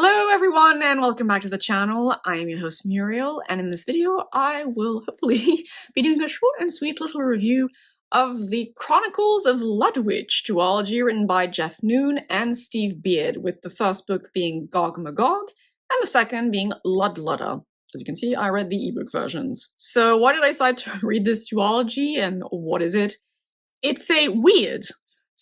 Hello everyone and welcome back to the channel. I am your host Muriel, and in this video I will hopefully be doing a short and sweet little review of the Chronicles of Ludwich duology written by Jeff Noon and Steve Beard, with the first book being Gog Magog and the second being Ludludder. As you can see, I read the ebook versions. So why did I decide to read this duology and what is it? It's a weird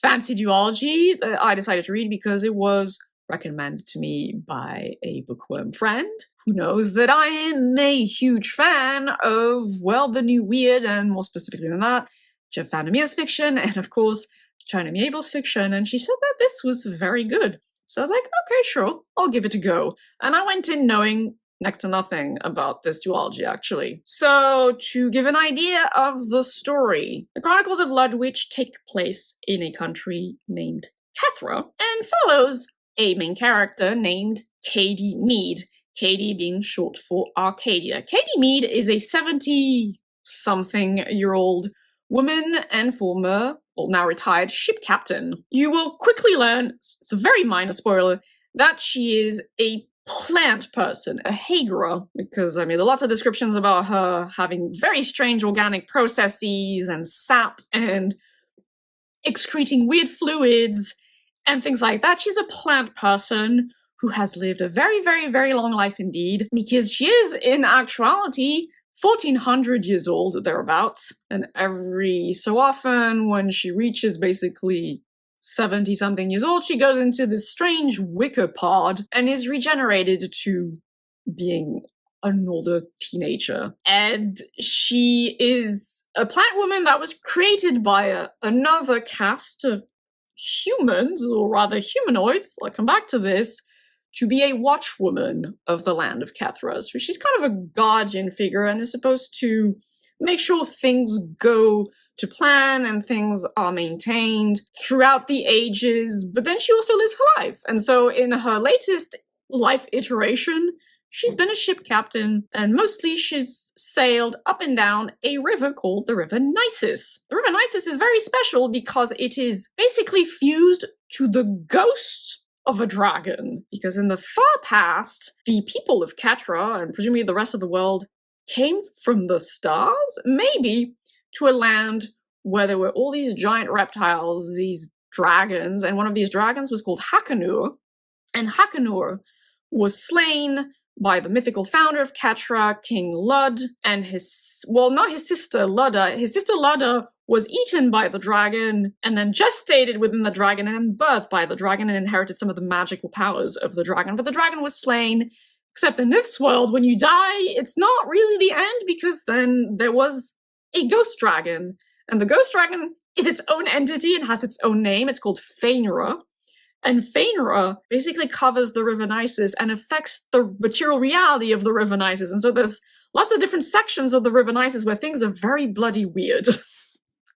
fancy duology that I decided to read because it was recommended to me by a bookworm friend who knows that I am a huge fan of, well, the new weird, and more specifically than that, Jeff Vandermeer's fiction, and of course, China Miéville's fiction, and she said that this was very good. So I was like, okay, sure, I'll give it a go. And I went in knowing next to nothing about this duology, actually. So, to give an idea of the story, the Chronicles of Ludwich take place in a country named Cathra, and follows a main character named Katie Mead, Katie being short for Arcadia. Katie Mead is a 70-something-year-old woman and former, well, now retired, ship captain. You will quickly learn, it's a very minor spoiler, that she is a plant person, a hagerer, because, I mean, there are lots of descriptions about her having very strange organic processes and sap and excreting weird fluids and things like that. She's a plant person who has lived a very, very, very long life indeed, because she is, in actuality, 1400 years old, thereabouts. And every so often, when she reaches basically 70-something years old, she goes into this strange wicker pod and is regenerated to being an older teenager. And she is a plant woman that was created by another caste of humans, or rather humanoids, I'll come back to this, to be a watchwoman of the land of Cathra. So she's kind of a guardian figure and is supposed to make sure things go to plan and things are maintained throughout the ages, but then she also lives her life. And so in her latest life iteration, she's been a ship captain, and mostly she's sailed up and down a river called the River Nisus. The River Nisus is very special because it is basically fused to the ghost of a dragon. Because in the far past, the people of Catra, and presumably the rest of the world, came from the stars, maybe, to a land where there were all these giant reptiles, these dragons, and one of these dragons was called Hakanur, and Hakanur was slain by the mythical founder of Catra, King Lud, and his, well, not his sister Ludda. His sister Ludda was eaten by the dragon, and then gestated within the dragon, and then birthed by the dragon, and inherited some of the magical powers of the dragon. But the dragon was slain, except in this world, when you die, it's not really the end, because then there was a ghost dragon. And the ghost dragon is its own entity and has its own name. It's called Fainra. And Fainra basically covers the River Nisus and affects the material reality of the River Nisus. And so there's lots of different sections of the River Nisus where things are very bloody weird.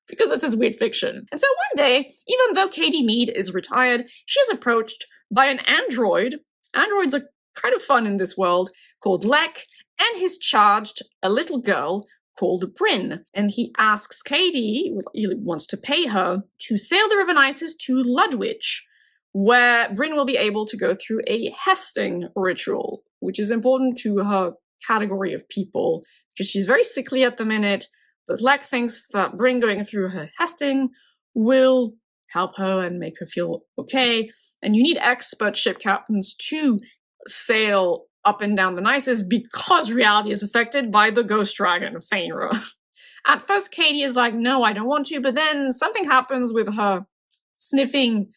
Because this is weird fiction. And so one day, even though Katie Mead is retired, she is approached by an android. Androids are kind of fun in this world, called Lek, and he's charged a little girl called Bryn. And he asks Katie, he wants to pay her, to sail the River Nisus to Ludwich, where Bryn will be able to go through a Hesting ritual, which is important to her category of people, because she's very sickly at the minute, but Lek thinks that Bryn going through her Hesting will help her and make her feel okay, and you need expert ship captains to sail up and down the Nisus because reality is affected by the ghost dragon, Fainra. At first, Katie is like, no, I don't want to, but then something happens with her sniffing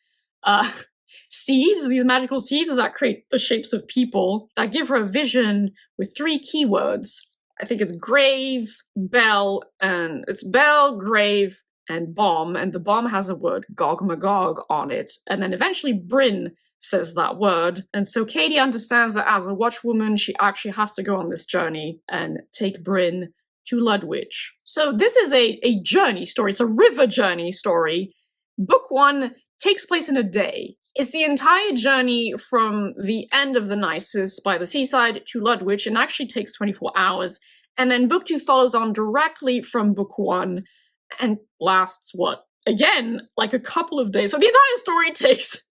seeds, these magical seeds that create the shapes of people, that give her a vision with 3 keywords. I think it's grave, bell, and it's bell, grave, and bomb, and the bomb has a word, Gog Magog, on it. And then eventually Bryn says that word. And so Katie understands that as a watchwoman, she actually has to go on this journey and take Bryn to Ludwich. So this is a journey story. It's a river journey story. Book 1 takes place in a day. It's the entire journey from the end of the Nisus by the seaside to Ludwich, and actually takes 24 hours. And then book 2 follows on directly from book 1 and lasts, what, again, like a couple of days. So the entire story takes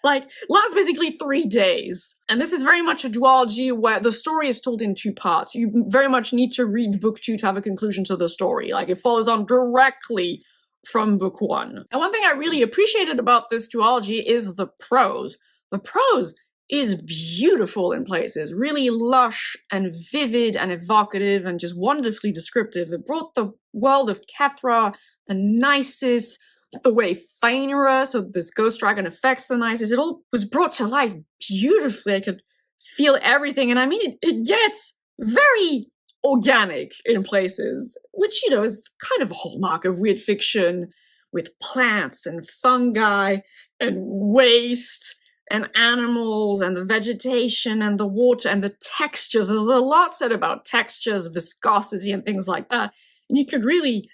Like, lasts basically 3 days. And this is very much a duology where the story is told in 2 parts. You very much need to read book 2 to have a conclusion to the story. Like, it follows on directly from book 1. And one thing I really appreciated about this duology is the prose. The prose is beautiful in places, really lush and vivid and evocative and just wonderfully descriptive. It brought the world of Kethra, the Nisus, the way Phainera, so this ghost dragon, affects the Nisus. It all was brought to life beautifully. I could feel everything. And I mean, it gets very organic in places, which, you know, is kind of a hallmark of weird fiction, with plants and fungi and waste and animals and the vegetation and the water and the textures. There's a lot said about textures, viscosity, and things like that. And you could really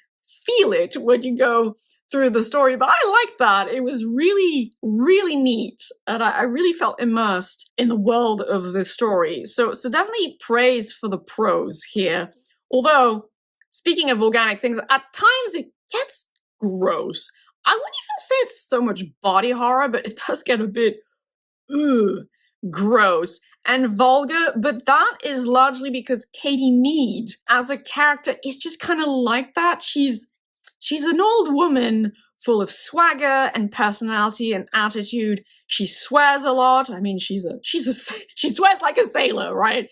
feel it when you go through the story. But I like that. It was really, really neat. And I really felt immersed in the world of this story. So definitely praise for the prose here. Although, speaking of organic things, at times it gets gross. I wouldn't even say it's so much body horror, but it does get a bit gross and vulgar, but that is largely because Katie Mead as a character is just kind of like that. She's an old woman full of swagger and personality and attitude. She swears a lot. I mean, she swears like a sailor, right?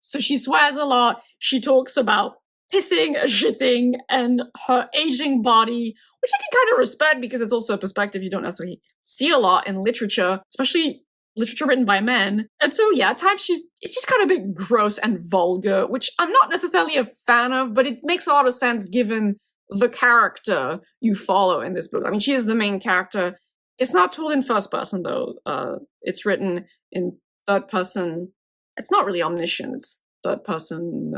So she swears a lot. She talks about pissing, shitting, and her aging body, which I can kind of respect because it's also a perspective you don't necessarily see a lot in literature, especially literature written by men. And so, yeah, at times it's just kind of a bit gross and vulgar, which I'm not necessarily a fan of, but it makes a lot of sense given the character you follow in this book. I mean, she is the main character. It's not told in first person, though. It's written in third person. It's not really omniscient. It's third person.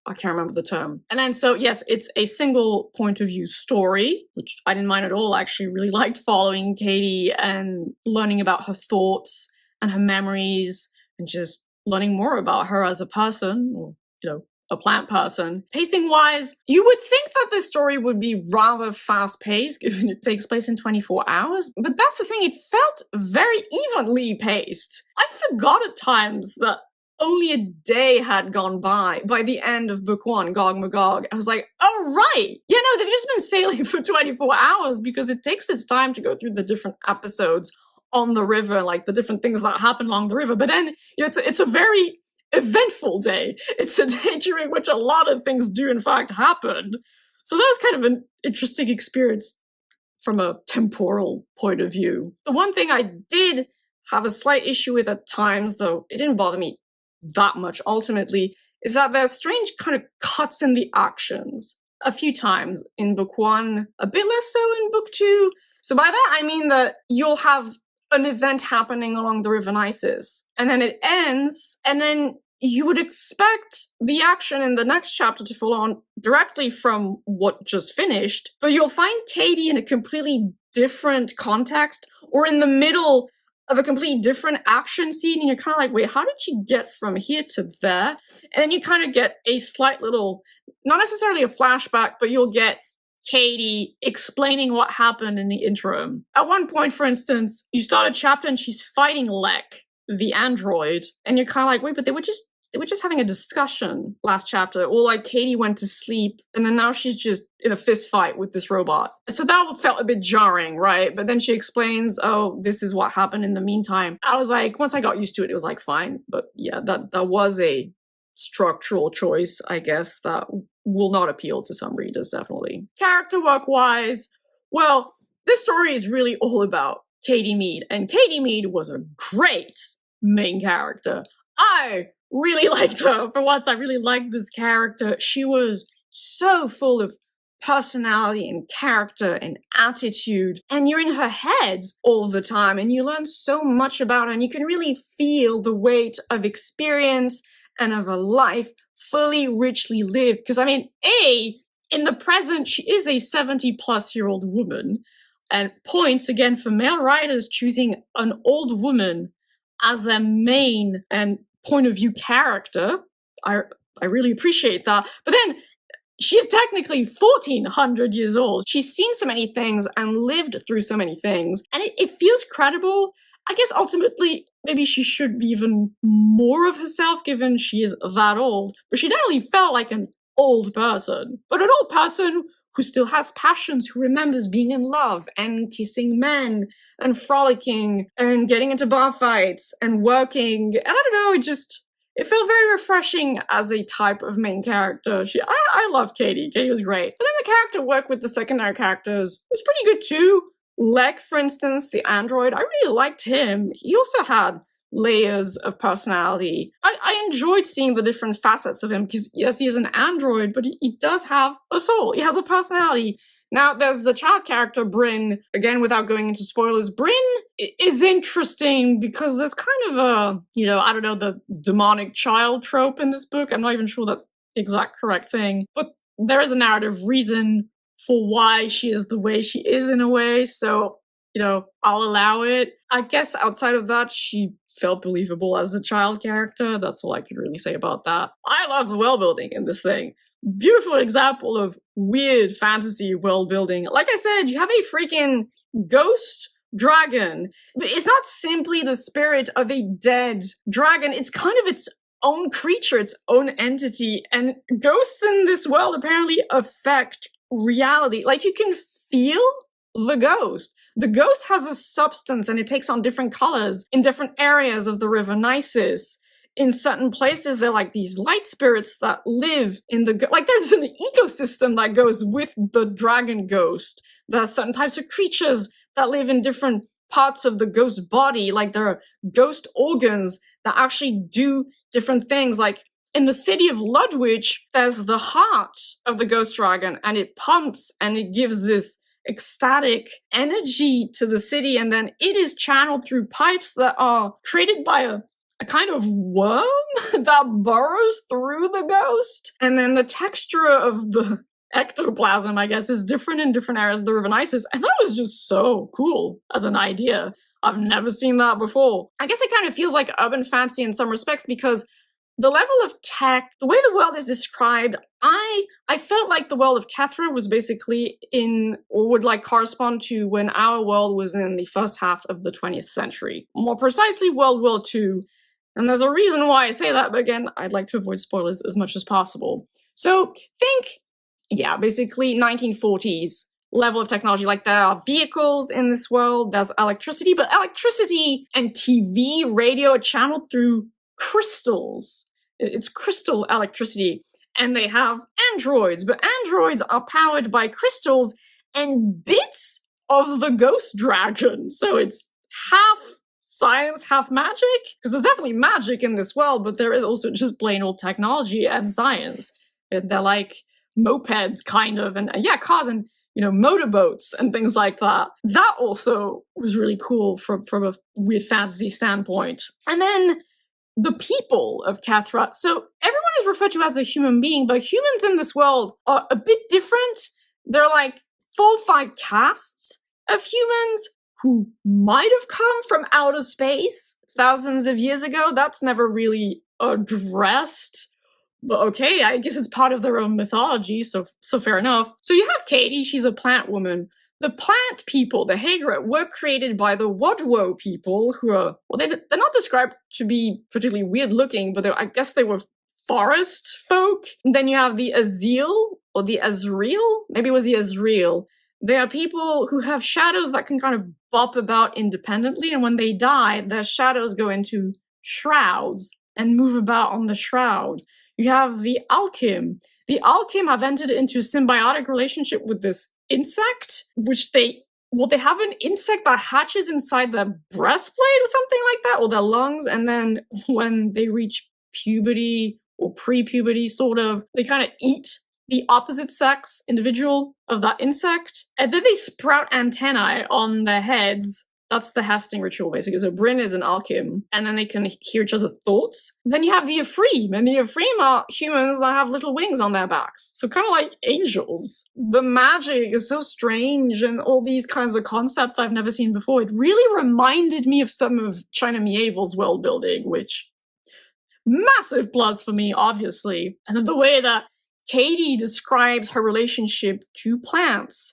I can't remember the term. And then, so yes, it's a single point of view story, which I didn't mind at all. I actually really liked following Katie and learning about her thoughts and her memories and just learning more about her as a person, or, you know, a plant person. Pacing wise, you would think that this story would be rather fast paced given it takes place in 24 hours. But that's the thing, it felt very evenly paced. I forgot at times that only a day had gone by the end of book 1, Gog Magog. I was like, oh, right. Yeah, no, they've just been sailing for 24 hours because it takes its time to go through the different episodes on the river, like the different things that happen along the river. But then, you know, it's a very eventful day. It's a day during which a lot of things do in fact happen. So that was kind of an interesting experience from a temporal point of view. The one thing I did have a slight issue with at times, though it didn't bother me that much ultimately, is that there's strange kind of cuts in the actions. A few times in book 1, a bit less so in book 2. So by that I mean that you'll have an event happening along the River Nisus, and then it ends, and then you would expect the action in the next chapter to follow on directly from what just finished, but you'll find Katie in a completely different context, or in the middle of a completely different action scene, and you're kind of like, wait, how did she get from here to there? And then you kind of get a slight little, not necessarily a flashback, but you'll get Katie explaining what happened in the interim. At one point, for instance, you start a chapter and she's fighting Lek, the android, and you're kind of like, wait, but they were just having a discussion last chapter, or like Katie went to sleep and then now she's just in a fist fight with this robot. So that felt a bit jarring, right? But then she explains, oh, this is what happened in the meantime. I was like, once I got used to it, it was like, fine. But yeah, that was a structural choice, I guess, that will not appeal to some readers, definitely. Character work-wise, well, this story is really all about Katie Mead, and Katie Mead was a great main character. I really liked her. For once, I really liked this character. She was so full of personality and character and attitude, and you're in her head all the time, and you learn so much about her, and you can really feel the weight of experience and of a life fully, richly lived. Because, I mean, in the present, she is a 70-plus-year-old woman, and points, again, for male writers choosing an old woman as their main and point of view character. I really appreciate that. But then, she's technically 1,400 years old. She's seen so many things and lived through so many things, and it feels credible. I guess ultimately, maybe she should be even more of herself given she is that old. But she definitely felt like an old person. But an old person who still has passions, who remembers being in love and kissing men and frolicking and getting into bar fights and working. And I don't know, it felt very refreshing as a type of main character. I love Katie. Katie was great. But then the character work with the secondary characters was pretty good too. Lek, for instance, the android, I really liked him. He also had layers of personality. I enjoyed seeing the different facets of him because, yes, he is an android, but he does have a soul. He has a personality. Now, there's the child character, Bryn. Again, without going into spoilers, Bryn is interesting because there's kind of I don't know, the demonic child trope in this book. I'm not even sure that's the exact correct thing. But there is a narrative reason for why she is the way she is in a way. So, I'll allow it. I guess outside of that, she felt believable as a child character. That's all I can really say about that. I love the world building in this thing. Beautiful example of weird fantasy world building. Like I said, you have a freaking ghost dragon, but it's not simply the spirit of a dead dragon. It's kind of its own creature, its own entity. And ghosts in this world apparently affect reality. Like, you can feel the ghost. The ghost has a substance and it takes on different colors in different areas of the River Nisus. In certain places, they're like these light spirits that live in like there's an ecosystem that goes with the dragon ghost. There are certain types of creatures that live in different parts of the ghost body. Like there are ghost organs that actually do different things. Like in the city of Ludwich, there's the heart of the ghost dragon and it pumps and it gives this ecstatic energy to the city. And then it is channeled through pipes that are created by a kind of worm that burrows through the ghost. And then the texture of the ectoplasm, I guess, is different in different areas of the River Nisus. And that was just so cool as an idea. I've never seen that before. I guess it kind of feels like urban fantasy in some respects because the level of tech, the way the world is described, I felt like the world of Kethra was basically would like correspond to when our world was in the first half of the 20th century. More precisely, World War II. And there's a reason why I say that, but again, I'd like to avoid spoilers as much as possible. So basically 1940s level of technology. Like there are vehicles in this world, there's electricity, but electricity and TV, radio are channeled through crystals. It's crystal electricity. And they have androids, but androids are powered by crystals and bits of the ghost dragon. So it's half science, half magic? Because there's definitely magic in this world, but there is also just plain old technology and science. And they're like mopeds, kind of, and cars and, motorboats and things like that. That also was really cool from a weird fantasy standpoint. And then the people of Kethra. So everyone is referred to as a human being, but humans in this world are a bit different. They're like 4 or 5 castes of humans who might have come from outer space thousands of years ago. That's never really addressed. But okay, I guess it's part of their own mythology, so fair enough. So you have Katie, she's a plant woman. The plant people, the Hagra, were created by the Wadwo people, who are, they're not described to be particularly weird looking, but I guess they were forest folk. And then you have the Azil, or the Azriel? Maybe it was the Azriel. They are people who have shadows that can kind of bop about independently, and when they die, their shadows go into shrouds and move about on the shroud. You have the Alchim. The Alchim have entered into a symbiotic relationship with this insect, which they have an insect that hatches inside their breastplate or something like that, or their lungs, and then when they reach puberty or pre-puberty, sort of, they kind of eat the opposite sex individual of that insect, and then they sprout antennae on their heads. That's the Hasting ritual, basically. So Bryn is an Alchim, and then they can hear each other's thoughts. Then you have the Ephraim, and the Ephraim are humans that have little wings on their backs. So kind of like angels. The magic is so strange, and all these kinds of concepts I've never seen before. It really reminded me of some of China Mieville's world building, which, massive plus for me, obviously. And then the way that Katie describes her relationship to plants,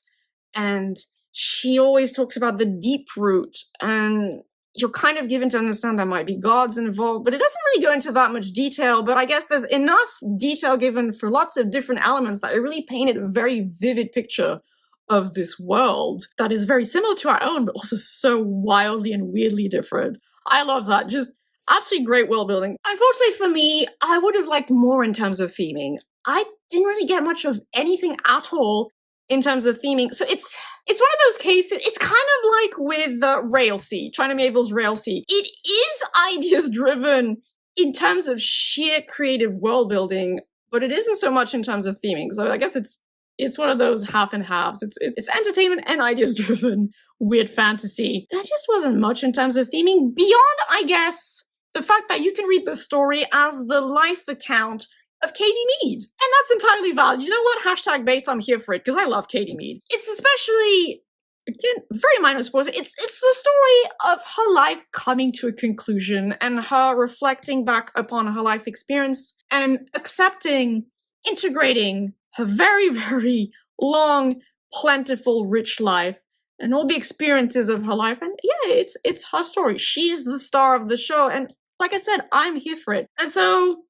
and she always talks about the deep root, and you're kind of given to understand there might be gods involved, but it doesn't really go into that much detail. But I guess there's enough detail given for lots of different elements that it really painted a very vivid picture of this world that is very similar to our own, but also so wildly and weirdly different. I love that. Just absolutely great world building. Unfortunately for me, I would have liked more in terms of theming. I didn't really get much of anything at all in terms of theming. So it's one of those cases, it's kind of like with Railsea, China Medieval's Railsea. It is ideas driven in terms of sheer creative world building, but it isn't so much in terms of theming. So I guess it's one of those half and halves. It's entertainment and ideas driven weird fantasy. There just wasn't much in terms of theming beyond, I guess, the fact that you can read the story as the life account of Katie Mead. And that's entirely valid. You know what? Hashtag based, I'm here for it, because I love Katie Mead. It's especially, again, very minor spoilers. It's the story of her life coming to a conclusion and her reflecting back upon her life experience and accepting, integrating her very, very long, plentiful, rich life and all the experiences of her life. And yeah, it's her story. She's the star of the show. And like I said, I'm here for it. And so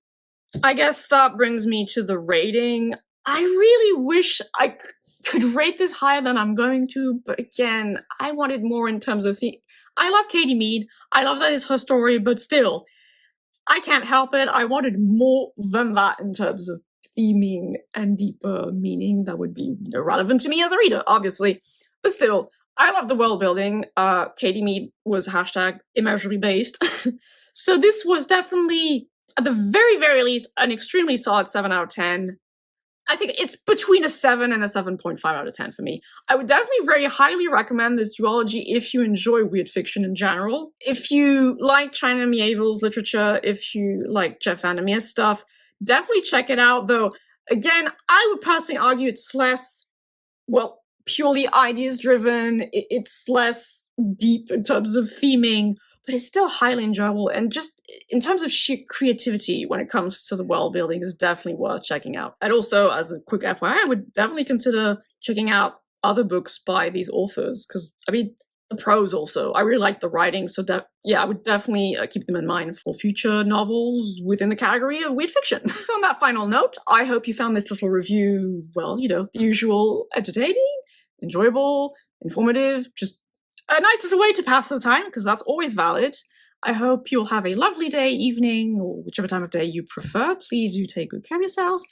I guess that brings me to the rating. I really wish I could rate this higher than I'm going to, but again, I wanted more in terms of I love Katie Mead. I love that it's her story, but still, I can't help it. I wanted more than that in terms of theming and deeper meaning that would be relevant to me as a reader, obviously. But still, I love the world building. Katie Mead was hashtag immeasurably based. So this was definitely, at the very, very least, an extremely solid 7 out of 10. I think it's between a 7 and a 7.5 out of 10 for me. I would definitely very highly recommend this duology if you enjoy weird fiction in general. If you like China Medieval's literature, if you like Jeff Vandermeer's stuff, definitely check it out. Though, again, I would personally argue it's less, well, purely ideas driven. It's less deep in terms of theming, but it's still highly enjoyable. And just in terms of sheer creativity when it comes to the world building is definitely worth checking out. And also, as a quick FYI, I would definitely consider checking out other books by these authors, because, I mean, the prose also. I really like the writing, so I would definitely keep them in mind for future novels within the category of weird fiction. So on that final note, I hope you found this little review, well, the usual entertaining, enjoyable, informative, just a nice little way to pass the time, because that's always valid. I hope you'll have a lovely day, evening, or whichever time of day you prefer. Please do take good care of yourselves.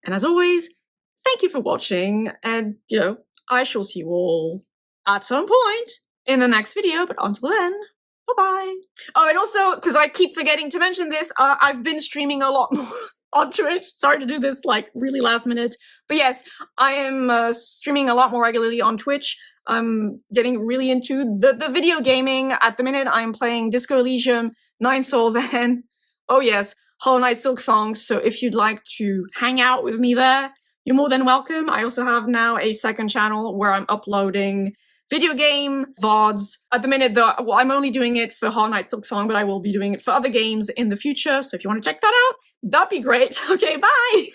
And as always, thank you for watching. And, I shall see you all at some point in the next video. But until then, bye-bye. Oh, and also, because I keep forgetting to mention this, I've been streaming a lot more on Twitch. Sorry to do this, really last minute. But yes, I am streaming a lot more regularly on Twitch. I'm getting really into the video gaming. At the minute, I'm playing Disco Elysium, Nine Souls, and, oh yes, Hollow Knight Silk Song. So if you'd like to hang out with me there, you're more than welcome. I also have now a second channel where I'm uploading video game VODs. At the minute, I'm only doing it for Hollow Knight Silk Song, but I will be doing it for other games in the future. So if you want to check that out, that'd be great. Okay, bye!